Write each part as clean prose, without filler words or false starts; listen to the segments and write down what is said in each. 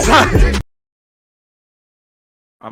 Am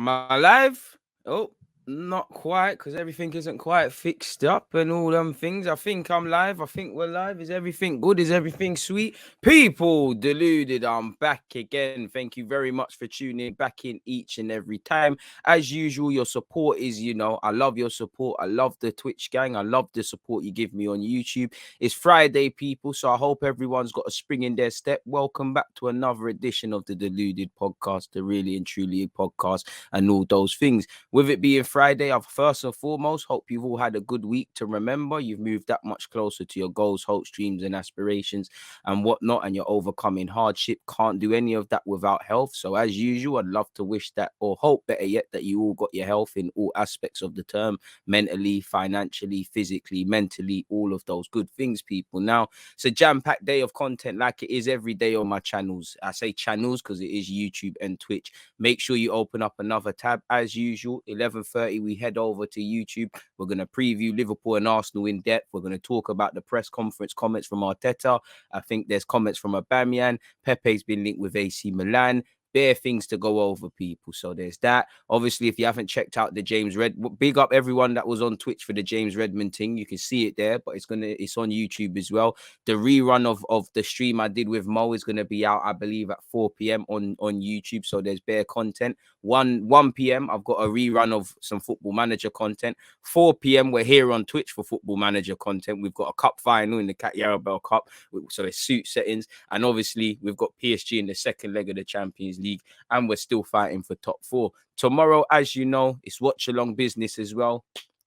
I live? Oh, not quite, because everything isn't quite fixed up and all them things. I think I'm live. I think we're live. Is everything good? Is everything sweet? People, deluded. I'm back again. Thank you very much for tuning back in each and every time. As usual, your support is, I love your support. I love the Twitch gang. I love the support you give me on YouTube. It's Friday, people, so I hope everyone's got a spring in their step. Welcome back to another edition of the Deluded podcast, the Really and Truly podcast, and all those things. With it being Friday, I've first and foremost hope you've all had a good week to remember. You've moved that much closer to your goals, hopes, dreams, and aspirations and whatnot, and you're overcoming hardship. Can't do any of that without health. So as usual, I'd love to wish that, or hope better yet, that you all got your health in all aspects of the term, mentally, financially, physically, mentally, all of those good things, people. Now, it's a jam-packed day of content like it is every day on my channels. I say channels because it is YouTube and Twitch. Make sure you open up another tab as usual. 11:30, we head over to YouTube. We're going to preview Liverpool and Arsenal in depth. We're going to talk about the press conference comments from Arteta. I think there's comments from Aubameyang. Pepe's been linked with AC Milan. Bare things to go over, people. So there's that. Obviously, if you haven't checked out the James Red, big up everyone that was on Twitch for the James Redmond thing. You can see it there, but it's on YouTube as well. The rerun of the stream I did with Mo is gonna be out, I believe, at 4 p.m. on YouTube. So there's bare content. 1 p.m. I've got a rerun of some Football Manager content. 4 p.m. we're here on Twitch for Football Manager content. We've got a cup final in the Cat Yarabel Cup, so it's suit settings, and obviously we've got PSG in the second leg of the Champions League, and we're still fighting for top 4. Tomorrow, as you know, it's watch along business as well.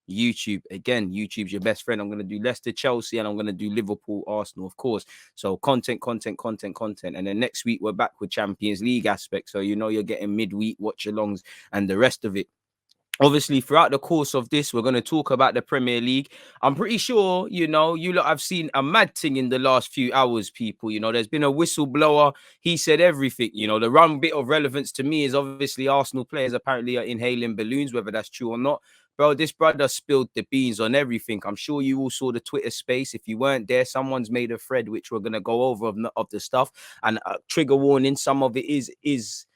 YouTube again. YouTube's your best friend. I'm going to do Leicester, Chelsea, and I'm going to do Liverpool, Arsenal, of course. So content. And then next week we're back with Champions League aspect. So you're getting midweek watch alongs and the rest of it. Obviously, throughout the course of this, we're going to talk about the Premier League. I'm pretty sure, you lot have seen a mad thing in the last few hours, people. There's been a whistleblower. He said everything. The one bit of relevance to me is obviously Arsenal players apparently are inhaling balloons, whether that's true or not. Bro, this brother spilled the beans on everything. I'm sure you all saw the Twitter space. If you weren't there, someone's made a thread, which we're going to go over of the stuff. And trigger warning, some of it is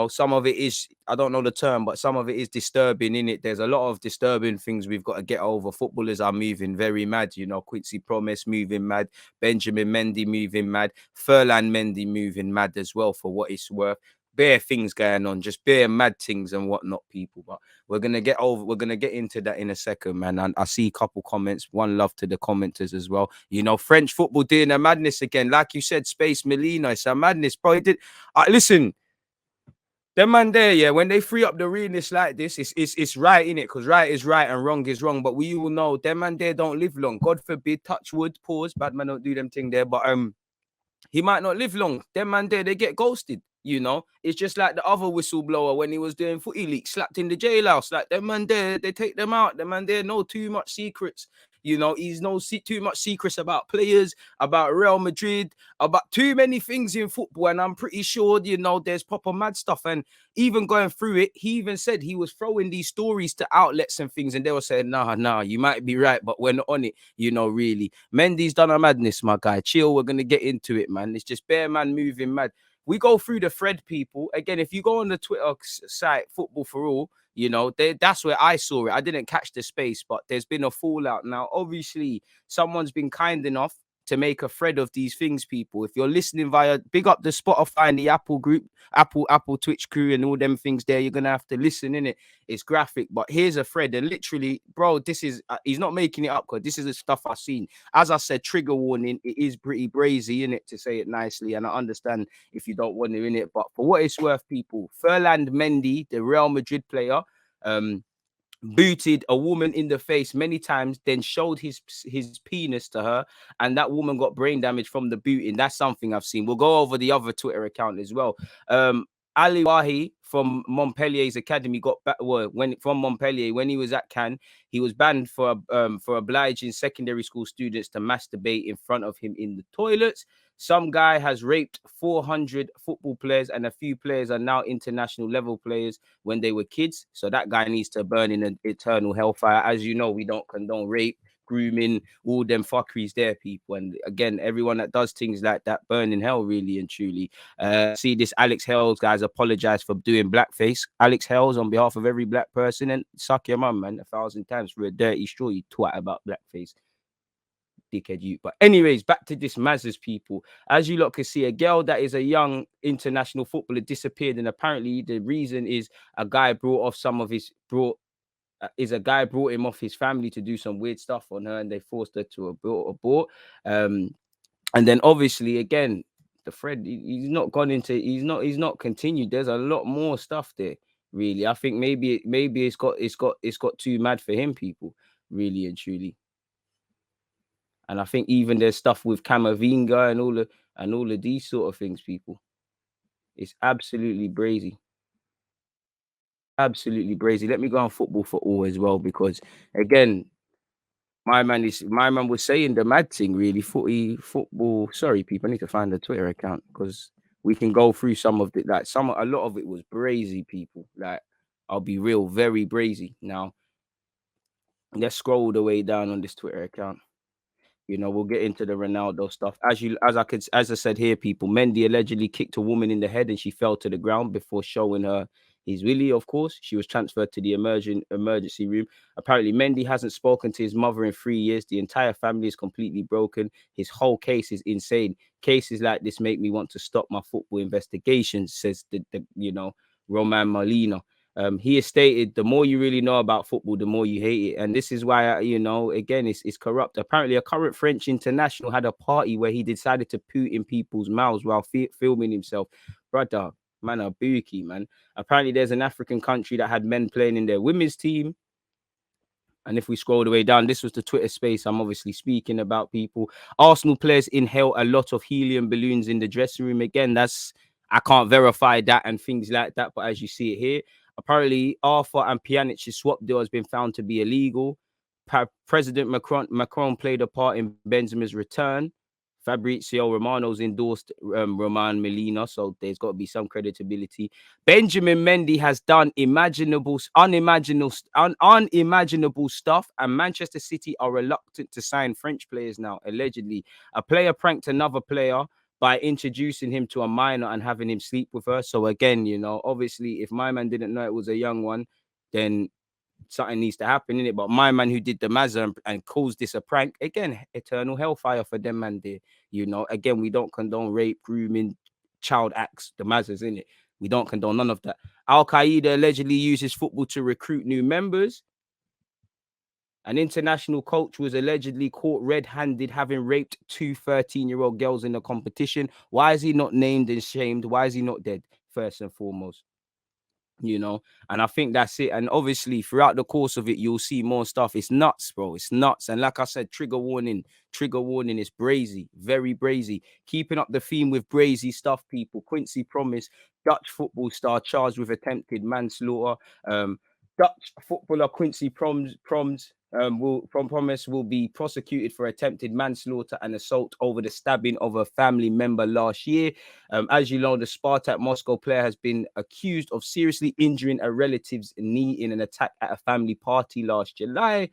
some of it is, I don't know the term, but some of it is disturbing in it. There's a lot of disturbing things we've got to get over. Footballers are moving very mad. Quincy Promes moving mad. Benjamin Mendy moving mad. Furlan Mendy moving mad as well, for what it's worth. Bare things going on, just bare mad things and whatnot, people. But we're gonna get into that in a second, man. And I see a couple comments. One love to the commenters as well. French football doing a madness again. Like you said, Space Molina, it's a madness, bro. Listen. Them man there, yeah, when they free up the realness like this, it's right, in it, because right is right and wrong is wrong. But we all know them man there don't live long. God forbid, touch wood, pause, bad man don't do them thing there. But he might not live long. Them man there, they get ghosted. It's just like the other whistleblower when he was doing footy leaks, slapped in the jailhouse. Like them man there, they take them out. Them man there know too much secrets. He's too much secrets about players, about Real Madrid, about too many things in football. And I'm pretty sure, there's proper mad stuff. And even going through it, he even said he was throwing these stories to outlets and things. And they were saying, nah, you might be right, but we're not on it, really. Mendy's done a madness, my guy. Chill, we're going to get into it, man. It's just bare man moving mad. We go through the thread, people. Again, if you go on the Twitter site, Football for All, that's where I saw it. I didn't catch the space, but there's been a fallout. Now, obviously, someone's been kind enough to make a thread of these things, people. If you're listening via, big up the Spotify and the Apple group, Apple Twitch crew and all them things there, you're going to have to listen, in it. It's graphic, but here's a thread. And literally, bro, this is, he's not making it up, because this is the stuff I've seen. As I said, trigger warning, it is pretty brazy, in it, to say it nicely. And I understand if you don't want to, in it. But for what it's worth, people, Furlan Mendy, the Real Madrid player, booted a woman in the face many times, then showed his penis to her, and that woman got brain damage from the booting. That's something I've seen. We'll go over the other Twitter account as well. Ali Wahi from Montpellier's academy got back from Montpellier when he was at Cannes. He was banned for obliging secondary school students to masturbate in front of him in the toilets. Some guy has raped 400 football players, and a few players are now international level players when they were kids. So that guy needs to burn in an eternal hellfire. As you know, we don't condone rape. grooming, all them fuckeries there, people. And again, everyone that does things like that burn in hell, really and truly. See this Alex Hells guys apologize for doing blackface. Alex Hells, on behalf of every black person, and suck your mum, man, 1,000 times for a dirty straw, you twat about blackface. Dickhead you. But anyways, back to this Mazes, people. As you lot can see, a girl that is a young international footballer disappeared, and apparently the reason is a guy brought him off his family to do some weird stuff on her, and they forced her to abort. And then obviously again, the thread, he's not continued. There's a lot more stuff there, really. I think maybe it's got too mad for him, people, really and truly. And I think even there's stuff with Camavinga and all of these sort of things, people. It's absolutely brazy. Absolutely brazy. Let me go on Football for All as well, because again, my man was saying the mad thing, really. Football. Sorry, people, I need to find the Twitter account because we can go through some of it. Like a lot of it was brazy, people. Like, I'll be real, very brazy. Now, let's scroll the way down on this Twitter account. You know, we'll get into the Ronaldo stuff. As I said here, people, Mendy allegedly kicked a woman in the head and she fell to the ground before showing her his willy, of course. She was transferred to the emergency room. Apparently, Mendy hasn't spoken to his mother in 3 years. The entire family is completely broken. His whole case is insane. Cases like this make me want to stop my football investigations, says the Romain Molina. He has stated, the more you really know about football, the more you hate it. And this is why, again, it's corrupt. Apparently, a current French international had a party where he decided to poo in people's mouths while filming himself. Brother, man, a bookie, man. Apparently, there's an African country that had men playing in their women's team. And if we scroll the way down, this was the Twitter space I'm obviously speaking about, people. Arsenal players inhale a lot of helium balloons in the dressing room. Again, I can't verify that and things like that. But as you see it here, apparently Arthur and Pjanic's swap deal has been found to be illegal. President Macron played a part in Benzema's return. Fabrizio Romano's endorsed Romain Molina, so there's got to be some credibility. Benjamin Mendy has done unimaginable stuff, and Manchester City are reluctant to sign French players now, allegedly. A player pranked another player by introducing him to a minor and having him sleep with her. So again, obviously, if my man didn't know it was a young one, then something needs to happen in it. But my man who did the Mazza and calls this a prank, again, eternal hellfire for them, man. There, again, we don't condone rape, grooming, child acts, the Mazzas in it. We don't condone none of that. Al Qaeda allegedly uses football to recruit new members. An international coach was allegedly caught red-handed having raped 2 13-year-old girls in the competition. Why is he not named and shamed? Why is he not dead, first and foremost? And I think that's it. And obviously throughout the course of it, you'll see more stuff. It's nuts, bro. It's nuts. And like I said, trigger warning. It's brazy, very brazy. Keeping up the theme with brazy stuff, people. Quincy Promise, Dutch football star charged with attempted manslaughter. Dutch footballer Quincy Promise will be prosecuted for attempted manslaughter and assault over the stabbing of a family member last year. As you know, the Spartak Moscow player has been accused of seriously injuring a relative's knee in an attack at a family party last July,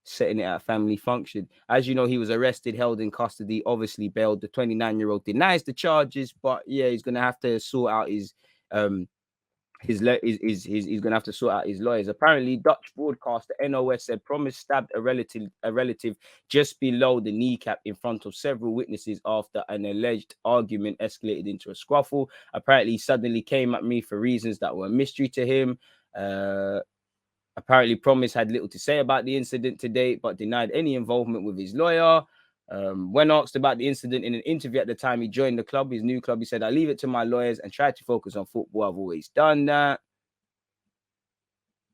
setting it at a family function. As you know, he was arrested, held in custody, obviously bailed. The 29-year-old denies the charges, but yeah, he's going to have to sort out his he's going to have to sort out his lawyers. Apparently, Dutch broadcaster NOS said Promise stabbed a relative just below the kneecap in front of several witnesses after an alleged argument escalated into a scuffle. Apparently, he suddenly came at me for reasons that were a mystery to him. Apparently, Promise had little to say about the incident to date, but denied any involvement with his lawyer. When asked about the incident in an interview at the time he joined the club, his new club, he said, "I leave it to my lawyers and try to focus on football. I've always done that."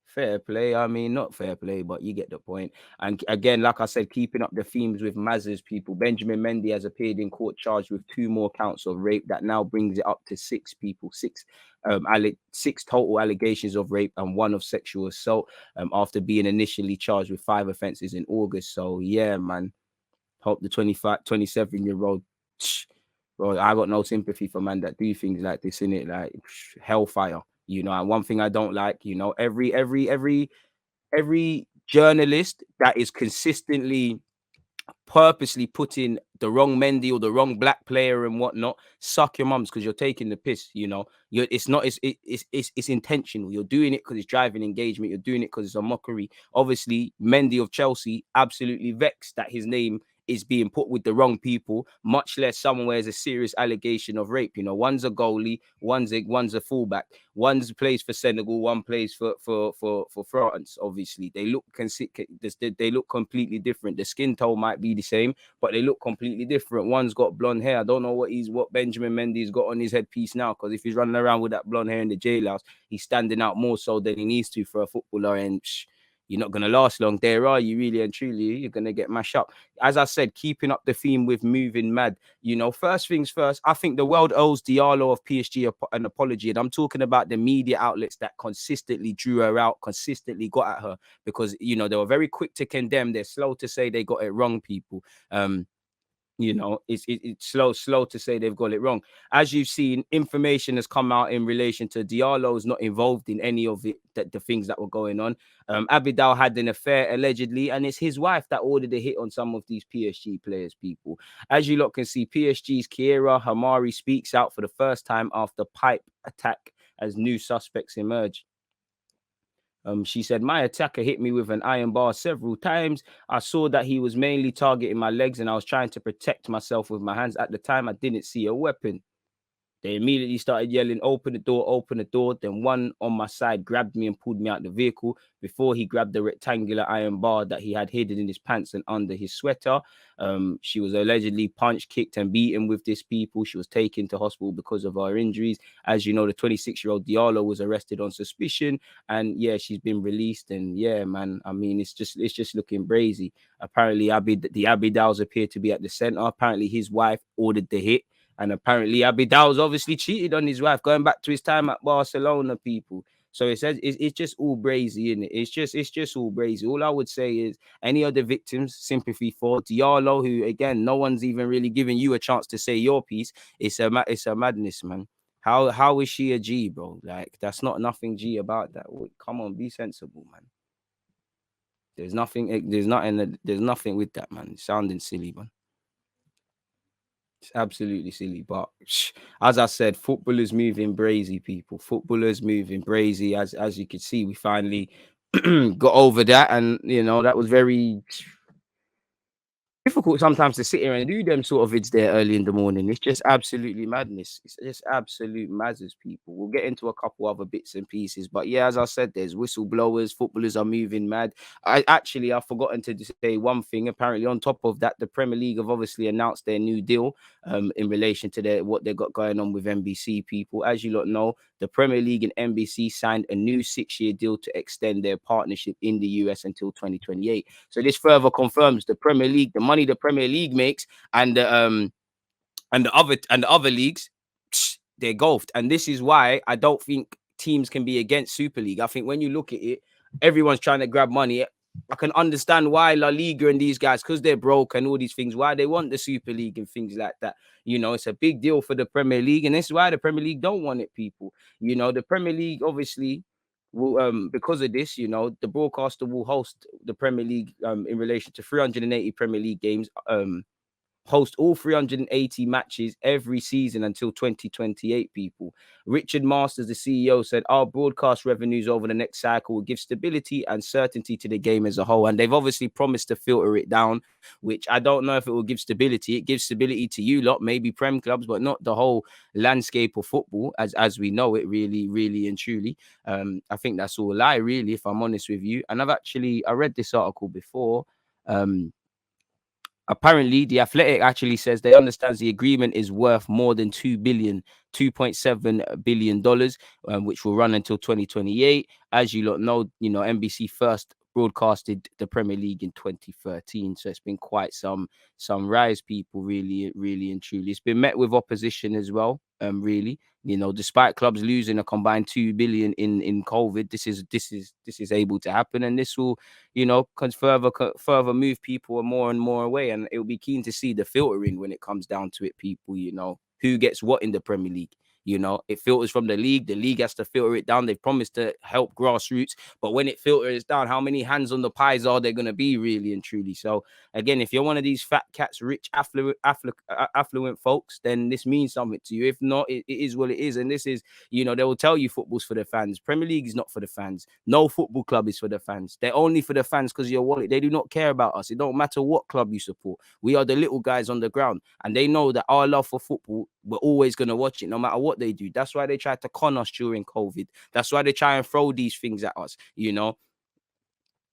Fair play. I mean, not fair play, but you get the point. And again, like I said, keeping up the themes with Maz's people, Benjamin Mendy has appeared in court charged with 2 more counts of rape. That now brings it up to 6 people, 6 total allegations of rape and 1 of sexual assault, after being initially charged with 5 offenses in August. So yeah, man. Hope the 27-year-old, bro, I got no sympathy for man that do things like this, innit? Like hellfire, And one thing I don't like, every journalist that is consistently purposely putting the wrong Mendy or the wrong black player and whatnot, suck your mums, because you're taking the piss. You know, it's not it's intentional. You're doing it because it's driving engagement. You're doing it because it's a mockery. Obviously, Mendy of Chelsea absolutely vexed that his name is being put with the wrong people, much less someone where there's a serious allegation of rape. You know, one's a goalie, one's a fullback, one's plays for Senegal, one plays for France. Obviously, they look completely different. The skin tone might be the same, but they look completely different. One's got blonde hair. I don't know what Benjamin Mendy's got on his headpiece now, because if he's running around with that blonde hair in the jailhouse, he's standing out more so than he needs to for a footballer. And you're not going to last long there, are you? Really and truly, you're going to get mashed up. As I said, keeping up the theme with moving mad. You know, first things first, I think the world owes Diallo of PSG an apology. And I'm talking about the media outlets that consistently drew her out, consistently got at her, because, you know, they were very quick to condemn. They're slow to say they got it wrong, people. You know, it's slow to say they've got it wrong. As you've seen, information has come out in relation to Diallo's not involved in any of it, the things that were going on. Abidal had an affair allegedly, and it's his wife that ordered a hit on some of these PSG players, people. As you lot can see, PSG's Kiera Hamari speaks out for the first time after pipe attack as new suspects emerge. She said, my attacker hit me with an iron bar several times. I saw that he was mainly targeting my legs, and I was trying to protect myself with my hands. At the time, I didn't see a weapon. They immediately started yelling, open the door, open the door. Then one on my side grabbed me and pulled me out the vehicle before he grabbed the rectangular iron bar that he had hidden in his pants and under his sweater. She was allegedly punched, kicked, and beaten with this, people. She was taken to hospital because of her injuries. As you know, the 26-year-old Diallo was arrested on suspicion, and yeah, she's been released. And yeah, man, I mean, it's just looking brazy. Apparently, the Abidals appear to be at the center. Apparently, his wife ordered the hit. And apparently, Abidal's obviously cheated on his wife, going back to his time at Barcelona, people. So it says it's just all brazy, isn't it? It's just all brazy. All I would say is any other victims, sympathy for Diallo, who again, no one's even really giving you a chance to say your piece. It's a madness, man. How is she a G, bro? Like, that's not nothing G about that. Come on, be sensible, man. There's nothing with that, man. It's sounding silly, man. It's absolutely silly. But as I said, footballers moving brazy, people. Footballers moving brazy. As you can see, we finally got over that. And, you know, that was very difficult sometimes to sit here and do them sort of vids there early in the morning. It's just absolutely madness. It's just absolute madness, people. We'll get into a couple other bits and pieces, but yeah, as I said, there's whistleblowers. Footballers are moving mad. I've forgotten to say one thing. Apparently, on top of that, the Premier League have obviously announced their new deal in relation to what they've got going on with NBC, people. As you lot know, the Premier League and NBC signed a new 6-year deal to extend their partnership in the US until 2028. So this further confirms the Premier League, the money the Premier League makes, and the other leagues, they're golfed. And this is why I don't think teams can be against Super League. I think when you look at it, everyone's trying to grab money. I can understand why La Liga and these guys, because they're broke and all these things, why they want the Super League and things like that. You know, it's a big deal for the Premier League, and this is why the Premier League don't want it, people. You know, the Premier League obviously will, because of this, you know, the broadcaster will host the Premier League in relation to 380 Premier League games, host all 380 matches every season until 2028, people. Richard Masters, the CEO, said our broadcast revenues over the next cycle will give stability and certainty to the game as a whole. And they've obviously promised to filter it down, which I don't know if it will give stability. It gives stability to you lot, maybe Prem clubs, but not the whole landscape of football as we know it, really and truly. I think that's all a lie, really, if I'm honest with you. And I read this article before. Apparently, the Athletic actually says they understands the agreement is worth more than $2.7 billion, which will run until 2028. As you lot know, NBC first broadcasted the Premier League in 2013, so it's been quite some rise, people. Really and truly, it's been met with opposition as well. Really, despite clubs losing a combined $2 billion in COVID, this is able to happen, and this will, further move people more and more away. And it'll be keen to see the filtering when it comes down to it, people. Who gets what in the Premier League. You know, it filters from the league has to filter it down. They've promised to help grassroots, but when it filters down, how many hands on the pies are there going to be, really and truly? So again, if you're one of these fat cats, rich affluent folks, then this means something to you. If not, it is what it is. And this is, you know, they will tell you football's for the fans. Premier League is not for the fans. No football club is for the fans. They're only for the fans because of your wallet. They do not care about us. It don't matter what club you support. We are the little guys on the ground, and they know that our love for football, we're always going to watch it no matter what they do. That's why they tried to con us during COVID. That's why they try and throw these things at us, you know.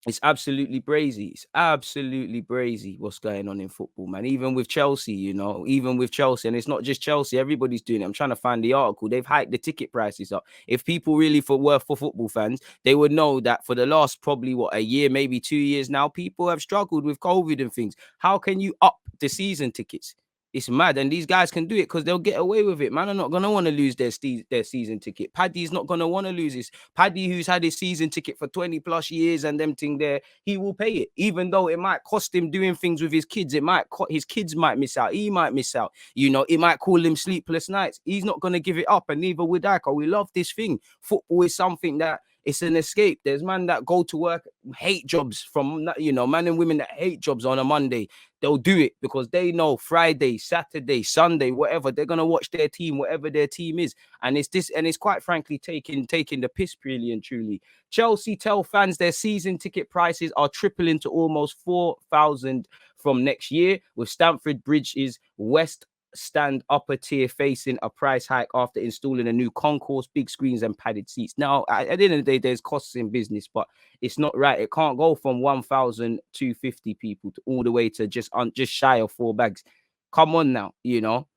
It's absolutely brazy. It's absolutely brazy what's going on in football, man. Even with Chelsea, you know, even with Chelsea, and it's not just Chelsea, everybody's doing it. I'm trying to find the article. They've hiked the ticket prices up. If people really were for football fans, they would know that for the last probably a year, maybe 2 years now, people have struggled with COVID and things. How can you up the season tickets? It's mad, and these guys can do it because they'll get away with it. Man are not gonna want to lose their season ticket. Paddy's not gonna want to lose his. Paddy, who's had his season ticket for 20 plus years and them thing there, he will pay it, even though it might cost him doing things with his kids. It might his kids might miss out. He might miss out. You know, it might call him sleepless nights. He's not gonna give it up, and neither would I. We love this thing. Football is something that it's an escape. There's man that go to work, hate jobs from, you know, man and women that hate jobs on a Monday. They'll do it because they know Friday, Saturday, Sunday, whatever, they're gonna watch their team, whatever their team is. And it's this, and it's quite frankly taking the piss, really and truly. Chelsea tell fans their season ticket prices are tripling to almost 4,000 from next year, with Stamford Bridge's West Stand upper tier facing a price hike after installing a new concourse, big screens, and padded seats. Now, at the end of the day, there's costs in business, but it's not right. It can't go from 1,250 people to all the way to just shy of 4 bags. Come on now, you know.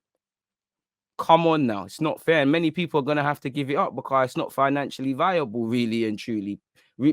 Come on now, it's not fair. And many people are going to have to give it up because it's not financially viable, really and truly.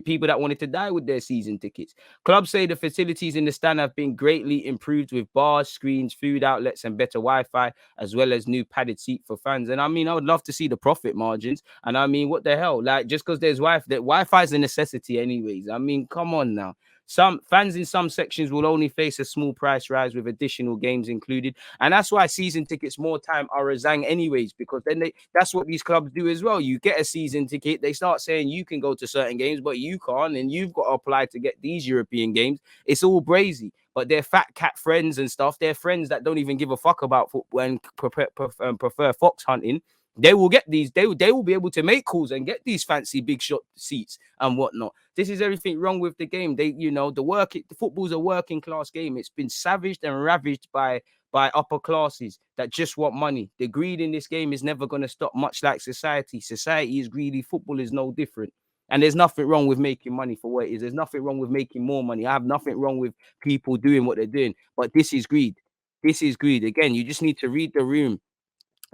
People that wanted to die with their season tickets. Clubs say the facilities in the stand have been greatly improved with bars, screens, food outlets, and better Wi-Fi, as well as new padded seat for fans. And I mean, I would love to see the profit margins. And I mean, what the hell? Like, just because there's Wi-Fi, that Wi-Fi is a necessity anyways. I mean, come on now. Some fans in some sections will only face a small price rise with additional games included. And that's why season tickets more time are a zang anyways, because then that's what these clubs do as well. You get a season ticket, they start saying you can go to certain games, but you can't, and you've got to apply to get these European games. It's all brazy. But they're fat cat friends and stuff. They're friends that don't even give a fuck about football and prefer fox hunting. They will get these, they will be able to make calls and get these fancy big shot seats and whatnot. This is everything wrong with the game. The football's a working class game. It's been savaged and ravaged by upper classes that just want money. The greed in this game is never going to stop, much like society. Society is greedy. Football is no different. And there's nothing wrong with making money for what it is. There's nothing wrong with making more money. I have nothing wrong with people doing what they're doing. But this is greed. This is greed. Again, you just need to read the room.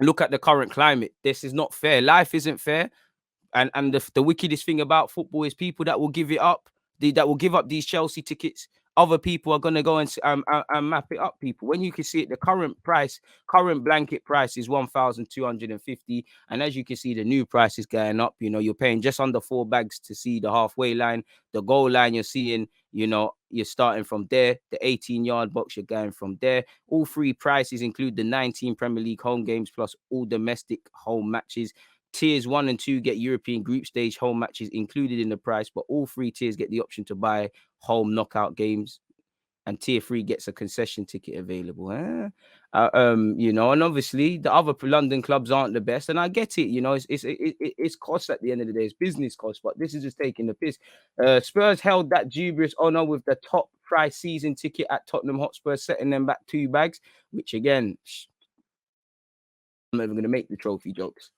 Look at the current climate. This is not fair. Life isn't fair. And the wickedest thing about football is people that will give it up, that will give up these Chelsea tickets. Other people are going to go and map it up, people. When you can see it, the current blanket price is 1,250. And as you can see, the new price is going up. You know, you're paying just under 4 bags to see the halfway line. The goal line you're seeing, you know, you're starting from there. The 18-yard box, you're going from there. All 3 prices include the 19 Premier League home games plus all domestic home matches. Tiers 1 and 2 get European group stage home matches included in the price, but all 3 tiers get the option to buy home knockout games. And tier 3 gets a concession ticket available. You know, and obviously the other London clubs aren't the best, and I get it. You know, it's cost at the end of the day. It's business cost, but this is just taking the piss. Spurs held that dubious honor with the top price season ticket at Tottenham Hotspur, setting them back 2 bags. Which again, I'm not even going to make the trophy jokes.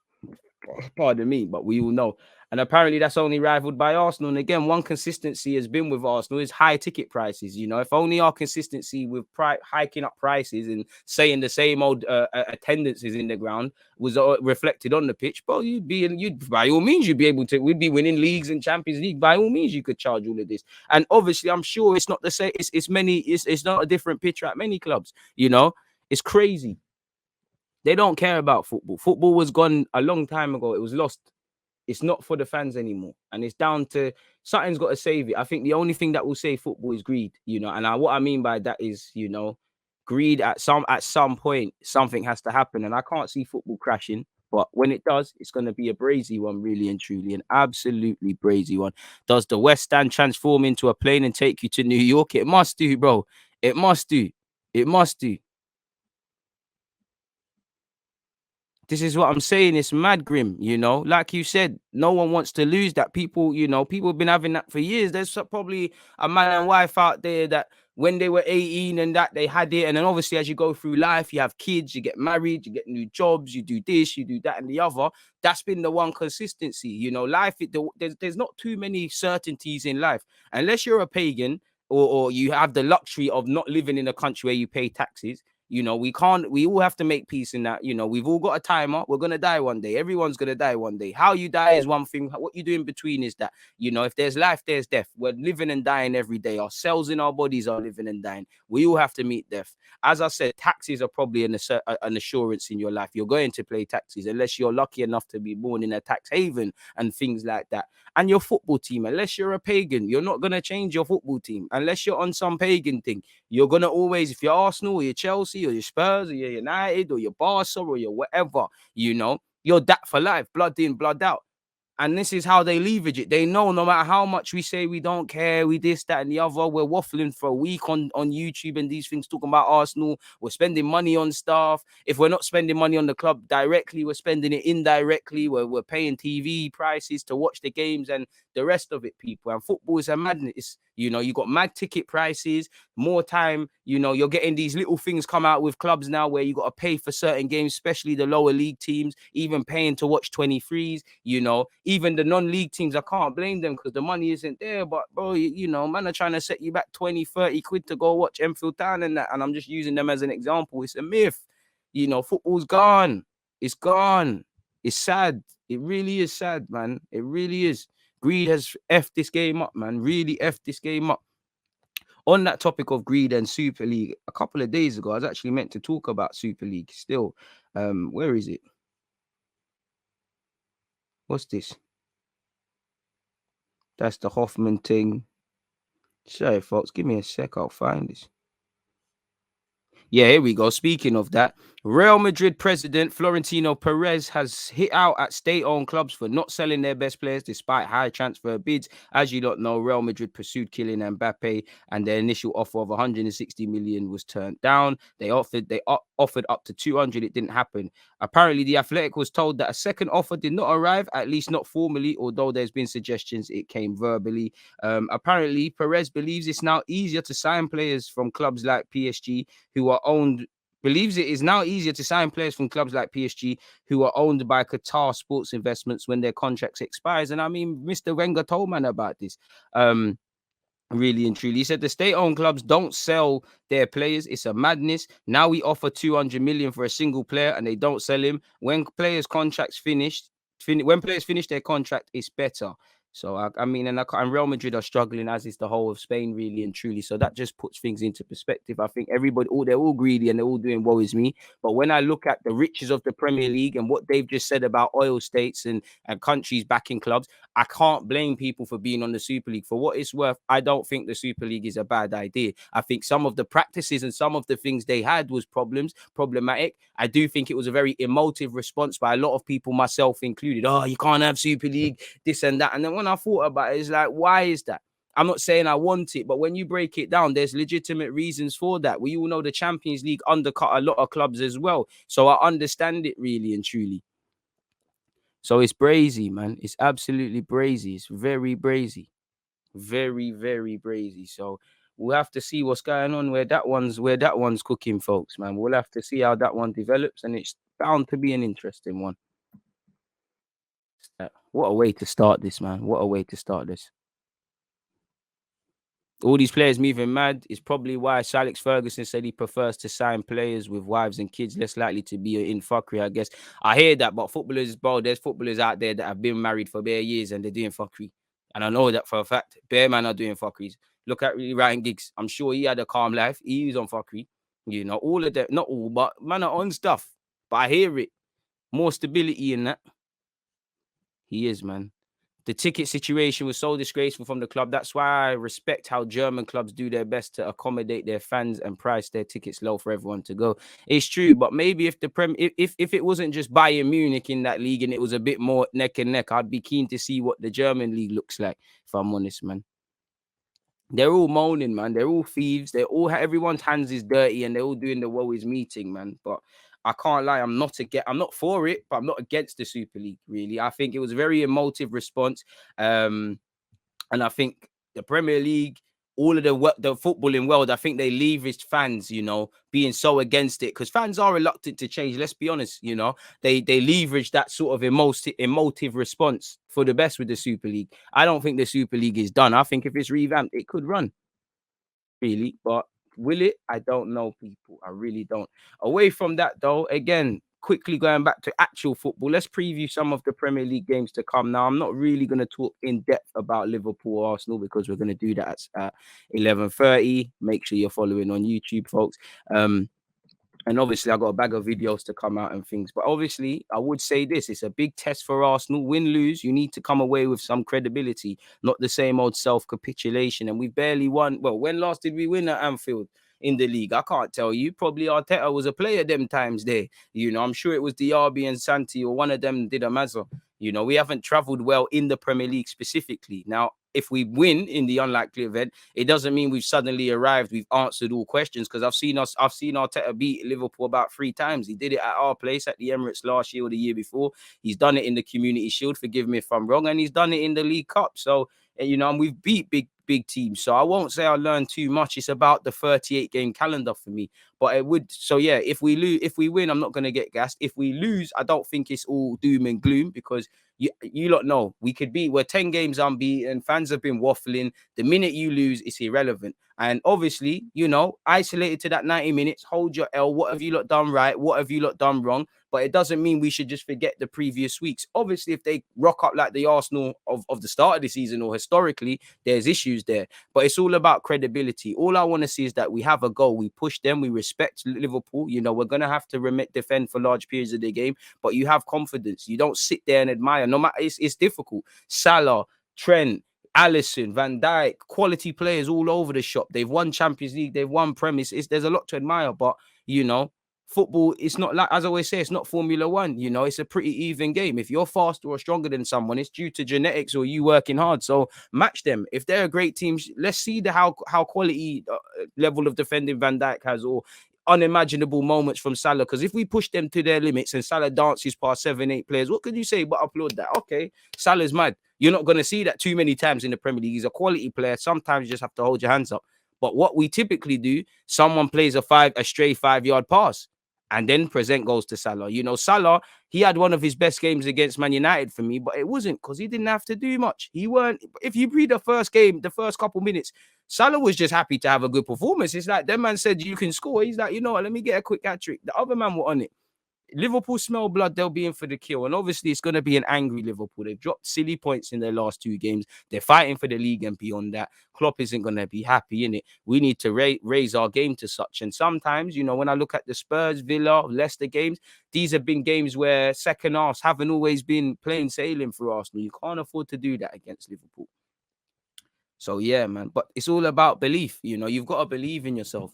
Pardon me, but we all know. And apparently that's only rivaled by Arsenal. And again, one consistency has been with Arsenal is high ticket prices. You know, if only our consistency with hiking up prices and saying the same old attendances in the ground was reflected on the pitch, but you'd by all means you'd be able to. We'd be winning leagues and Champions League. By all means, you could charge all of this. And obviously, I'm sure it's not the same. It's not a different picture at many clubs. You know, it's crazy. They don't care about football. Football was gone a long time ago. It was lost. It's not for the fans anymore. And it's down to something's got to save it. I think the only thing that will save football is greed, you know. And what I mean by that is, you know, greed at some point, something has to happen. And I can't see football crashing. But when it does, it's going to be a brazy one, really and truly, an absolutely brazy one. Does the West Stand transform into a plane and take you to New York? It must do, bro. It must do. It must do. This is what I'm saying. It's mad grim, you know. Like you said, no one wants to lose that. People, you know, people have been having that for years. There's probably a man and wife out there that when they were 18 and that they had it. And then obviously, as you go through life, you have kids, you get married, you get new jobs, you do this, you do that, and the other. That's been the one consistency, you know. Life, there's not too many certainties in life unless you're a pagan or you have the luxury of not living in a country where you pay taxes. You know, we all have to make peace in that. You know, we've all got a timer. We're going to die one day. Everyone's going to die one day. How you die is one thing. What you do in between is that, you know, if there's life, there's death. We're living and dying every day. Our cells in our bodies are living and dying. We all have to meet death. As I said, taxes are probably an assurance in your life. You're going to pay taxes unless you're lucky enough to be born in a tax haven and things like that. And your football team, unless you're a pagan, you're not going to change your football team unless you're on some pagan thing. You're going to always, if you're Arsenal or you're Chelsea or you're Spurs or you're United or you're Barca or you're whatever, you know, you're that for life, blood in, blood out. And this is how they leverage it. They know no matter how much we say we don't care, we this, that, and the other, we're waffling for a week on YouTube and these things talking about Arsenal. We're spending money on stuff. If we're not spending money on the club directly, we're spending it indirectly. We're paying TV prices to watch the games and the rest of it, people. And football is a madness. You know, you got mad ticket prices, more time. You know, you're getting these little things come out with clubs now where you got to pay for certain games, especially the lower league teams, even paying to watch 23s, you know, even the non-league teams. I can't blame them because the money isn't there. But, bro, you know, man are trying to set you back 20, 30 quid to go watch Enfield Town and that. And I'm just using them as an example. It's a myth. You know, football's gone. It's gone. It's sad. It really is sad, man. It really is. Greed has effed this game up, man. Really effed this game up. On that topic of greed and Super League, a couple of days ago, I was actually meant to talk about Super League still. Where is it? What's this? That's the Hoffman thing. Sorry, folks. Give me a sec. I'll find this. Yeah, here we go. Speaking of that, Real Madrid president Florentino Perez has hit out at state-owned clubs for not selling their best players despite high transfer bids. As you don't know, Real Madrid pursued Kylian Mbappe, and their initial offer of 160 million was turned down. They offered up to 200. It didn't happen. Apparently, the Athletic was told that a second offer did not arrive, at least not formally, although there's been suggestions it came verbally. Apparently, Perez believes it's now easier to sign players from clubs like PSG who are owned. Believes it is now easier to sign players from clubs like PSG who are owned by Qatar Sports Investments when their contracts expires. And I mean, Mr. Wenger told man about this. Really and truly, he said the state-owned clubs don't sell their players. It's a madness. Now we offer 200 million for a single player and they don't sell him. When players' contracts when players finish their contract, it's better. So I mean, and Real Madrid are struggling, as is the whole of Spain, really and truly. So that just puts things into perspective. I think they're all greedy and they're all doing worries me. But when I look at the riches of the Premier League and what they've just said about oil states and countries backing clubs, I can't blame people for being on the Super League. For what it's worth, I don't think the Super League is a bad idea. I think some of the practices and some of the things they had was problematic. I do think it was a very emotive response by a lot of people, myself included. Oh, you can't have Super League, this and that. And then when I thought about it, it's like, why is that? I'm not saying I want it, but when you break it down, there's legitimate reasons for that. We all know the Champions League undercut a lot of clubs as well. So I understand it really and truly. So it's brazy, man. It's absolutely brazy. It's very brazy. Very, very brazy. So we'll have to see what's going on where that one's cooking, folks, man. We'll have to see how that one develops, and it's bound to be an interesting one. What a way to start this, man. What a way to start this. All these players moving mad is probably why Sir Alex Ferguson said he prefers to sign players with wives and kids, less likely to be in fuckery, I guess. I hear that, but footballers, bro, there's footballers out there that have been married for bare years and they're doing fuckery. And I know that for a fact. Bare man are doing fuckeries. Look at Ryan Giggs. I'm sure he had a calm life. He was on fuckery. You know, all of that, not all, but man are on stuff. But I hear it. More stability in that. He is, man. The ticket situation was so disgraceful from the club. That's why I respect how German clubs do their best to accommodate their fans and price their tickets low for everyone to go. It's true, but maybe if the if it wasn't just Bayern Munich in that league and it was a bit more neck and neck, I'd be keen to see what the German league looks like. If I'm honest, man. They're all moaning, man. They're all thieves. They're all everyone's hands is dirty, and they're all doing the woe is meeting, man. But I can't lie, I'm not for it, but I'm not against the Super League. Really, I think it was a very emotive response, and I think the Premier League, all of the footballing world, I think they leveraged fans, being so against it because fans are reluctant to change. Let's be honest, they leverage that sort of emotive response for the best with the Super League. I don't think the Super League is done. I think if it's revamped, it could run really, but will it? I don't know, people. I really don't. Away from that, though, again, quickly going back to actual football, let's preview some of the Premier League games to come. Now, I'm not really going to talk in depth about Liverpool or Arsenal because we're going to do that at 11:30. Make sure you're following on YouTube, folks. And obviously, I got a bag of videos to come out and things. But obviously, I would say this: it's a big test for Arsenal. Win, lose, you need to come away with some credibility, not the same old self-capitulation. And we barely won. Well, when last did we win at Anfield in the league? I can't tell you. Probably Arteta was a player them times there. I'm sure it was Diaby and Santi or one of them did a mazza. We haven't traveled well in the Premier League specifically. Now, if we win in the unlikely event, it doesn't mean we've suddenly arrived. We've answered all questions because I've seen Arteta beat Liverpool about 3 times. He did it at our place at the Emirates last year or the year before. He's done it in the Community Shield. Forgive me if I'm wrong, and he's done it in the League Cup. So and we've beat big teams. So I won't say I learned too much. It's about the 38 game calendar for me. But it would. So yeah, if we win, I'm not going to get gassed. If we lose, I don't think it's all doom and gloom because you lot know we're 10 games unbeaten. Fans have been waffling. The minute you lose, it's irrelevant. And obviously, isolated to that 90 minutes, hold your L. What have you lot done right? What have you lot done wrong? But it doesn't mean we should just forget the previous weeks. Obviously, if they rock up like the Arsenal of the start of the season or historically, there's issues there. But it's all about credibility. All I want to see is that we have a goal. We push them. We respect Liverpool. We're going to have to defend for large periods of the game. But you have confidence. You don't sit there and admire. No matter, it's difficult. Salah, Trent, Alisson, Van Dijk, quality players all over the shop. They've won Champions League. They've won Premier. There's a lot to admire. But, football, it's not like, as I always say, it's not Formula One. It's a pretty even game. If you're faster or stronger than someone, it's due to genetics or you working hard. So match them. If they're a great team, let's see how quality level of defending Van Dijk has or unimaginable moments from Salah. Because if we push them to their limits and Salah dances past 7-8 players, what could you say but applaud that? Okay, Salah's mad. You're not going to see that too many times in the Premier League. He's a quality player. Sometimes you just have to hold your hands up. But what we typically do, someone plays a stray 5-yard pass and then present goals to Salah. Salah, he had one of his best games against Man United for me, but it wasn't because he didn't have to do much. If you read the first game, the first couple minutes, Salah was just happy to have a good performance. It's like, that man said, you can score. He's like, you know what, let me get a quick hat trick. The other man were on it. Liverpool smell blood, they'll be in for the kill. And obviously, it's going to be an angry Liverpool. They've dropped silly points in their last 2 games. They're fighting for the league and beyond that. Klopp isn't going to be happy in it. We need to raise our game to such. And sometimes, when I look at the Spurs, Villa, Leicester games, these have been games where second halves haven't always been plain sailing for Arsenal. You can't afford to do that against Liverpool. So, yeah, man. But it's all about belief. You've got to believe in yourself.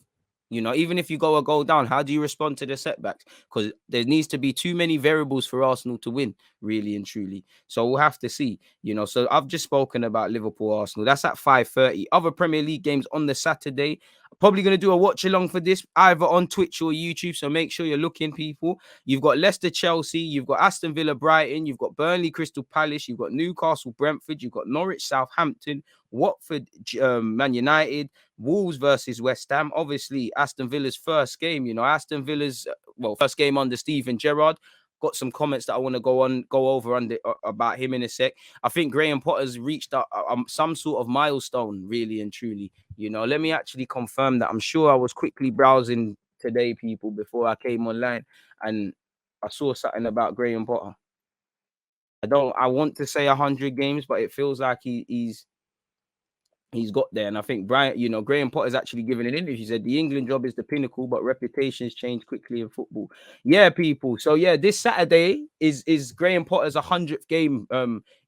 Even if you go a goal down, how do you respond to the setbacks? Because there needs to be too many variables for Arsenal to win, really and truly. So we'll have to see, So I've just spoken about Liverpool, Arsenal. That's at 5:30. Other Premier League games on the Saturday. Probably going to do a watch along for this, either on Twitch or YouTube. So make sure you're looking, people. You've got Leicester, Chelsea. You've got Aston Villa, Brighton. You've got Burnley, Crystal Palace. You've got Newcastle, Brentford. You've got Norwich, Southampton, Watford, Man United. Wolves versus West Ham. Obviously, Aston Villa's first game. Aston Villa's first game under Steven Gerrard. Got some comments that I want to go over about him in a sec. I think Graham Potter's reached some sort of milestone, really and truly. Let me actually confirm that. I'm sure I was quickly browsing today, people, before I came online, and I saw something about Graham Potter. I want to say 100 games, but it feels like he's he's got there. And I think Brian, Graham Potter's actually given an interview. He said the England job is the pinnacle, but reputations change quickly in football. Yeah, people. So yeah, this Saturday is Graham Potter's 100th game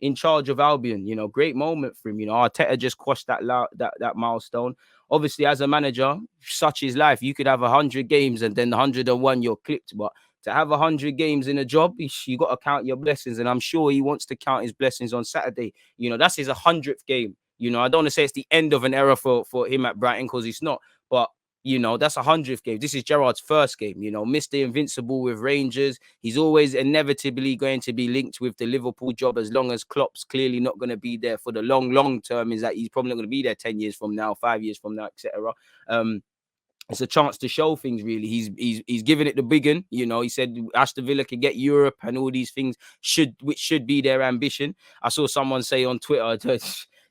in charge of Albion. Great moment for him. Arteta just crossed that milestone. Obviously, as a manager, such is life. You could have 100 games and then 101 you're clipped, but to have 100 games in a job, you got to count your blessings. And I'm sure he wants to count his blessings on Saturday. That's his 100th game. I don't want to say it's the end of an era for him at Brighton, because it's not. But, that's 100th game. This is Gerrard's first game. Mr. Invincible with Rangers. He's always inevitably going to be linked with the Liverpool job, as long as Klopp's clearly not going to be there for the long term. Is that he's probably not going to be there 10 years from now, 5 years from now, etc. It's a chance to show things, really. He's giving it the big one. He said Aston Villa can get Europe and all these things, which should be their ambition. I saw someone say on Twitter,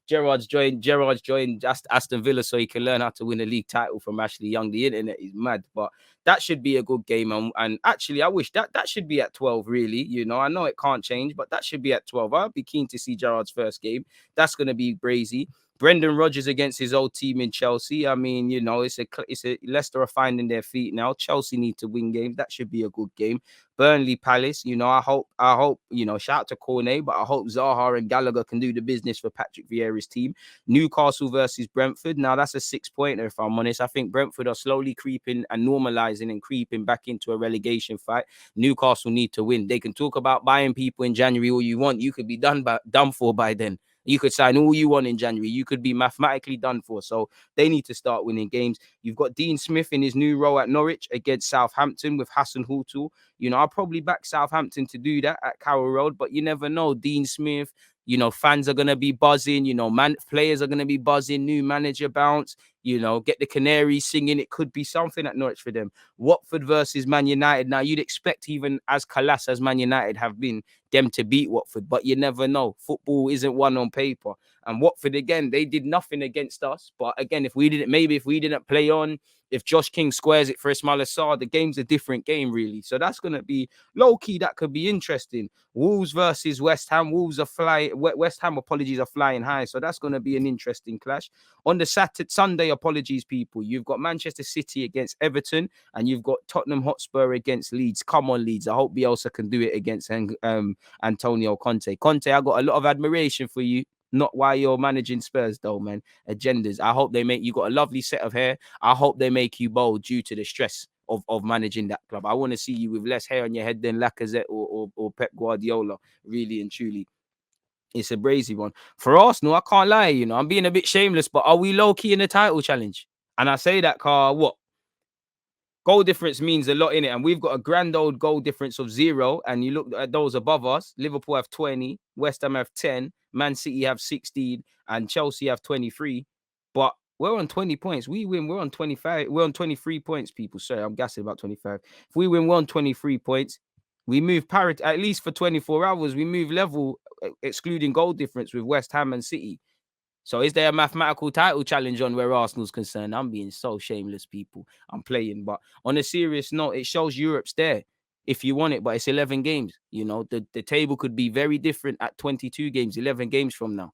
Gerrard's joined Aston Villa so he can learn how to win a league title from Ashley Young. The internet is mad, but that should be a good game. And actually, I wish that should be at 12, really. I know it can't change, but that should be at 12. I'd be keen to see Gerrard's first game. That's going to be brazy. Brendan Rodgers against his old team in Chelsea. I mean, it's a Leicester are finding their feet now. Chelsea need to win games. That should be a good game. Burnley Palace. I hope. Shout out to Cornet, but I hope Zaha and Gallagher can do the business for Patrick Vieira's team. Newcastle versus Brentford. Now that's a 6-pointer, if I'm honest. I think Brentford are slowly creeping and normalizing and creeping back into a relegation fight. Newcastle need to win. They can talk about buying people in January all you want. You could be done for by then. You could sign all you want in January. You could be mathematically done for. So they need to start winning games. You've got Dean Smith in his new role at Norwich against Southampton with Hassan Hutul. I'll probably back Southampton to do that at Carroll Road, but you never know. Dean Smith, fans are going to be buzzing. Players are going to be buzzing. New manager bounce. Get the Canaries singing. It could be something at Norwich for them. Watford versus Man United. Now, you'd expect, even as colossal as Man United have been, them to beat Watford, but you never know. Football isn't won on paper. And Watford, again, they did nothing against us. But again, if we didn't play on, if Josh King squares it for Ismail Assar, the game's a different game, really. So that's going to be low-key. That could be interesting. Wolves versus West Ham. Wolves are flying. West Ham, are flying high. So that's going to be an interesting clash. On the Sunday, people, you've got Manchester City against Everton, and you've got Tottenham Hotspur against Leeds. Come on, Leeds. I hope Bielsa can do it against Antonio Conte. Conte, I got a lot of admiration for you. Not why you're managing Spurs, though, man. Agendas. I hope you got a lovely set of hair. I hope they make you bold due to the stress of managing that club. I want to see you with less hair on your head than Lacazette or Pep Guardiola, really and truly. It's a brazy one. For Arsenal, I can't lie, I'm being a bit shameless, but are we low-key in the title challenge? And I say that, what? Goal difference means a lot in it, and we've got a grand old goal difference of 0. And you look at those above us: Liverpool have 20, West Ham have 10, Man City have 16, and Chelsea have 23. But we're on 20 points. We win, we're on 25. We're on 23 points, people. Sorry, I'm guessing about 25. If we win, we're on 23 points. We move parity, at least for 24 hours. We move level, excluding goal difference, with West Ham and City. So is there a mathematical title challenge on where Arsenal's concerned? I'm being so shameless, people. I'm playing. But on a serious note, it shows Europe's there if you want it, but it's 11 games. The table could be very different at 22 games, 11 games from now.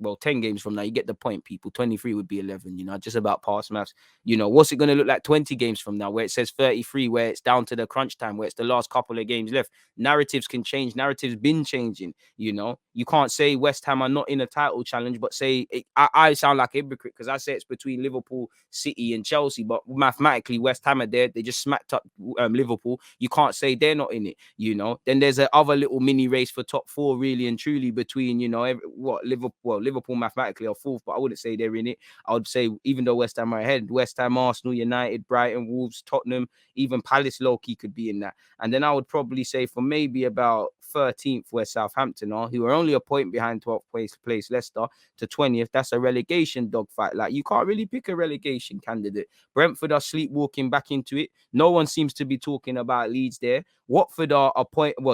Well, 10 games from now. You get the point, people. 23 would be 11, just about past maths. What's it going to look like 20 games from now, where it says 33, where it's down to the crunch time, where it's the last couple of games left? Narratives can change. Narratives been changing, You can't say West Ham are not in a title challenge, but say, I sound like a hypocrite because I say it's between Liverpool, City and Chelsea, but mathematically, West Ham are there. They just smacked up Liverpool. You can't say they're not in it, Then there's a other little mini race for top 4, really and truly, between, Liverpool mathematically are 4th, but I wouldn't say they're in it. I would say, even though West Ham are ahead, West Ham, Arsenal, United, Brighton, Wolves, Tottenham, even Palace low-key could be in that. And then I would probably say for maybe about 13th, where Southampton are, who are only a point behind 12th place Leicester, to 20th. That's a relegation dogfight. Like, you can't really pick a relegation candidate. Brentford are sleepwalking back into it. No one seems to be talking about Leeds there. Watford are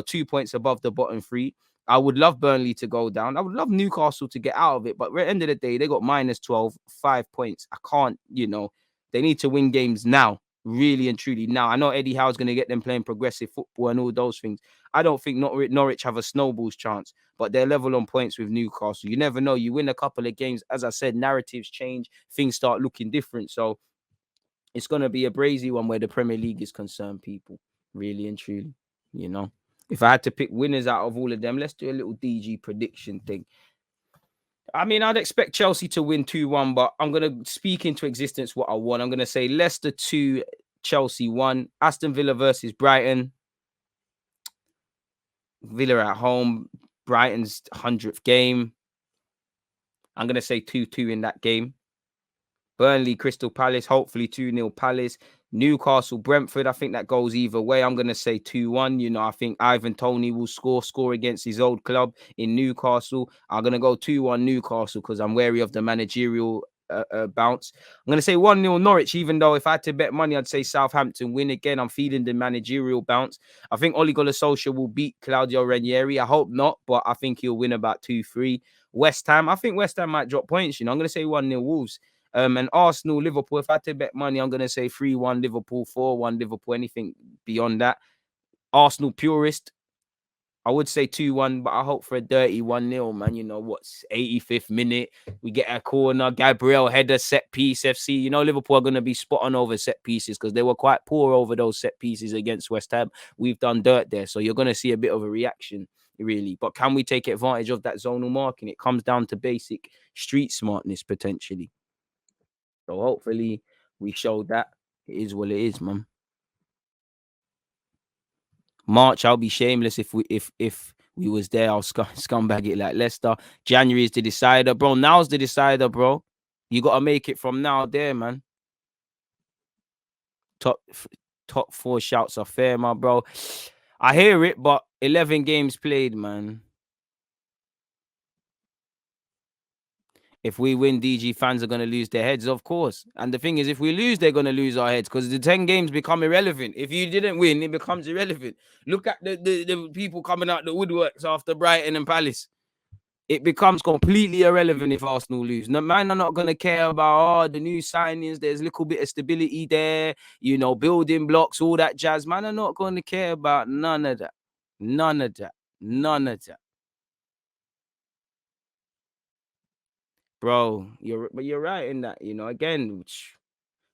2 points above the bottom 3. I would love Burnley to go down. I would love Newcastle to get out of it. But at the end of the day, they got -12, 5 points. I can't, they need to win games now, really and truly now. I know Eddie Howe's going to get them playing progressive football and all those things. I don't think Norwich have a snowball's chance, but they're level on points with Newcastle. You never know. You win a couple of games. As I said, narratives change. Things start looking different. So it's going to be a brazy one where the Premier League is concerned, people. Really and truly, you know. If I had to pick winners out of all of them, let's do a little DG prediction thing. I mean, I'd expect Chelsea to win 2-1, but I'm going to speak into existence what I want. I'm going to say Leicester 2, Chelsea 1. Aston Villa versus Brighton. Villa at home. Brighton's 100th game. I'm going to say 2-2 in that game. Burnley, Crystal Palace, hopefully 2-0 Palace. Newcastle, Brentford, I think that goes either way. I'm going to say 2-1. You know, I think Ivan Toney will score against his old club in Newcastle. I'm going to go 2-1 Newcastle because I'm wary of the managerial bounce. I'm going to say 1-0 Norwich, even though if I had to bet money, I'd say Southampton win again. I'm feeling the managerial bounce. I think Ole Gunnar Solskjaer will beat Claudio Ranieri. I hope not, but I think he'll win about 2-3. West Ham, I think West Ham might drop points. You know, I'm going to say 1-0 Wolves. And Arsenal, Liverpool, if I had to bet money, I'm going to say 3-1 Liverpool, 4-1 Liverpool, anything beyond that. Arsenal purist, I would say 2-1, but I hope for a dirty 1-0, man. You know, what's 85th minute? We get a corner, Gabriel header, set piece, FC. You know, Liverpool are going to be spot on over set pieces because they were quite poor over those set pieces against West Ham. We've done dirt there, so you're going to see a bit of a reaction, really. But can we take advantage of that zonal marking? It comes down to basic street smartness, potentially. So hopefully we showed that. It is what it is, man. March, I'll be shameless if we was there. I'll scumbag it like Leicester. January is the decider, bro. Now's the decider, bro. You gotta make it from now there, man. Top 4 shouts are fair, my bro. I hear it, but 11 games played, man. If we win, DG fans are going to lose their heads, of course. And the thing is, if we lose, they're going to lose our heads because the 10 games become irrelevant. If you didn't win, it becomes irrelevant. Look at the people coming out the woodworks after Brighton and Palace. It becomes completely irrelevant if Arsenal lose. No, man are not going to care about the new signings. There's a little bit of stability there, you know, building blocks, all that jazz. Man are not going to care about none of that. None of that. None of that. Bro, you're right in that, you know, again,